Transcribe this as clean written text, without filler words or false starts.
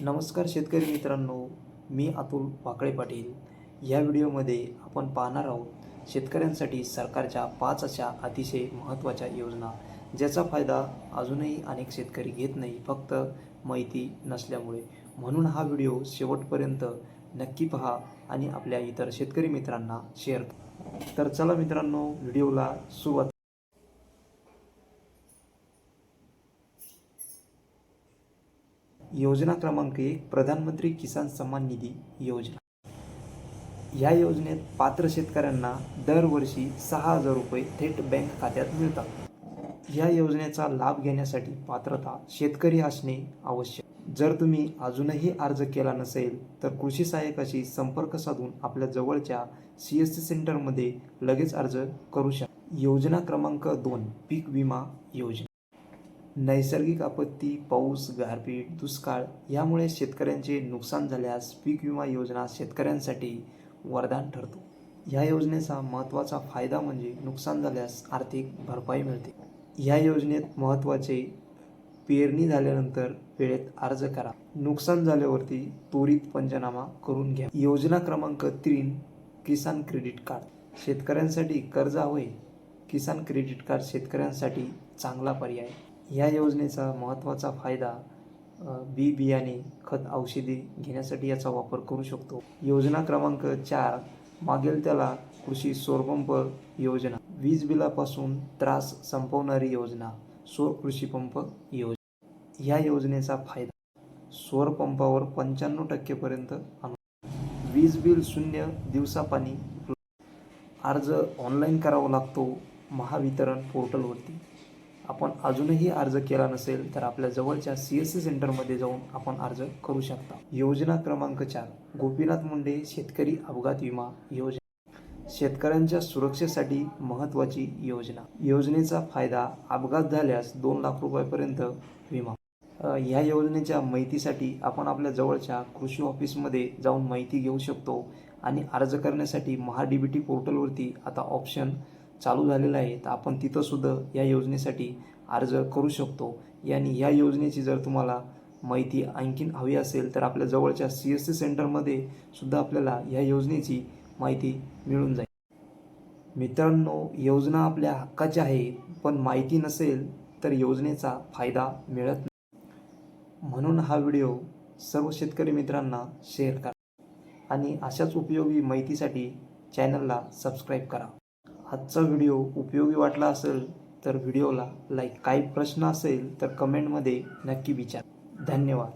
नमस्कार शेतकरी मित्रांनो, मी अतुल वाकळे पाटील. या व्हिडिओमध्ये आपण पाहणार आहोत शेतकऱ्यांसाठी सरकारच्या 5 अशा अतिशय महत्त्वाच्या योजना, ज्याचा फायदा अजूनही अनेक शेतकरी घेत नाही, फक्त माहिती नसल्यामुळे. म्हणून हा व्हिडिओ शेवटपर्यंत नक्की पहा आणि आपल्या इतर शेतकरी मित्रांना शेअर करा. तर चला मित्रांनो, व्हिडिओला सुरुवात. योजना क्रमांक 1, प्रधानमंत्री किसान सन्मान निधी योजना. या योजनेत पात्र शेतकऱ्यांना दरवर्षी 6,000 रुपये थेट बँक खात्यात मिळतात. या योजनेचा लाभ घेण्यासाठी पात्रता शेतकरी असणे आवश्यक. जर तुम्ही अजूनही अर्ज केला नसेल तर कृषी सहाय्यकाशी संपर्क साधून आपल्या जवळच्या CSC सेंटरमध्ये लगेच अर्ज करू शकता. योजना क्रमांक 2, पीक विमा योजना. नैसर्गिक आपत्ती, पाऊस, गारपीट, दुष्काळ यामुळे शेतकऱ्यांचे नुकसान झाल्यास पीक विमा योजना शेतकऱ्यांसाठी वरदान ठरतो. या योजनेचा महत्त्वाचा फायदा म्हणजे नुकसान झाल्यास आर्थिक भरपाई मिळते. या योजनेत महत्त्वाचे, पेरणी झाल्यानंतर वेळेत अर्ज करा. नुकसान झाल्यावरती त्वरित पंचनामा करून घ्या. योजना क्रमांक 3, किसान क्रेडिट कार्ड. शेतकऱ्यांसाठी कर्ज हवे. किसान क्रेडिट कार्ड शेतकऱ्यांसाठी चांगला पर्याय. या योजनेचा महत्त्वाचा फायदा, बी बियाणे, खत, औषधे घेण्यासाठी याचा वापर करू शकतो. योजना क्रमांक 4, मागेल त्याला कृषी सौरपंप योजना. वीज बिलापासून त्रास संपवणारी योजना, सौर कृषी पंप योजना. या योजनेचा फायदा, सौर पंपावर 95% पर्यंत अनुदान. वीज बिल 0 दिवसापाणी. अर्ज ऑनलाईन करावा लागतो महावितरण पोर्टलवरती. आपण अजूनही अर्ज केला नसेल तर आपल्या जवळच्या CSC सेंटरमध्ये जाऊन आपण अर्ज करू शकता. योजना क्रमांक 4, गोपीनाथ मुंडे शेतकरी अपघात विमा योजना. शेतकऱ्यांच्या सुरक्षेसाठी महत्त्वाची योजना. योजनेचा फायदा, अपघात झाल्यास 2 लाख रुपयापर्यंत विमा. या योजनेच्या माहितीसाठी आपण आपल्या जवळच्या कृषी ऑफिसमध्ये जाऊन माहिती घेऊ शकतो आणि अर्ज करण्यासाठी DBT पोर्टलवरती आता ऑप्शन चालू झालेला आहे, तर आपण तिथं सुद्धा या योजनेसाठी अर्ज करू शकतो. आणि या योजनेची जर तुम्हाला माहिती आणखीन हवी असेल तर आपल्या जवळच्या CSC सेंटरमध्ये सुद्धा आपल्याला या योजनेची माहिती मिळून जाईल. मित्रांनो, योजना आपल्या हक्काची आहे, पण माहिती नसेल तर योजनेचा फायदा मिळत नाही. म्हणून हा व्हिडिओ सर्व शेतकरी मित्रांना शेअर करा आणि अशाच उपयोगी माहितीसाठी चॅनलला सबस्क्राईब करा. आजचा व्हिडिओ उपयोगी वाटला असेल तर व्हिडिओला लाईक. काही प्रश्न असेल तर कमेंटमध्ये नक्की विचारा. धन्यवाद.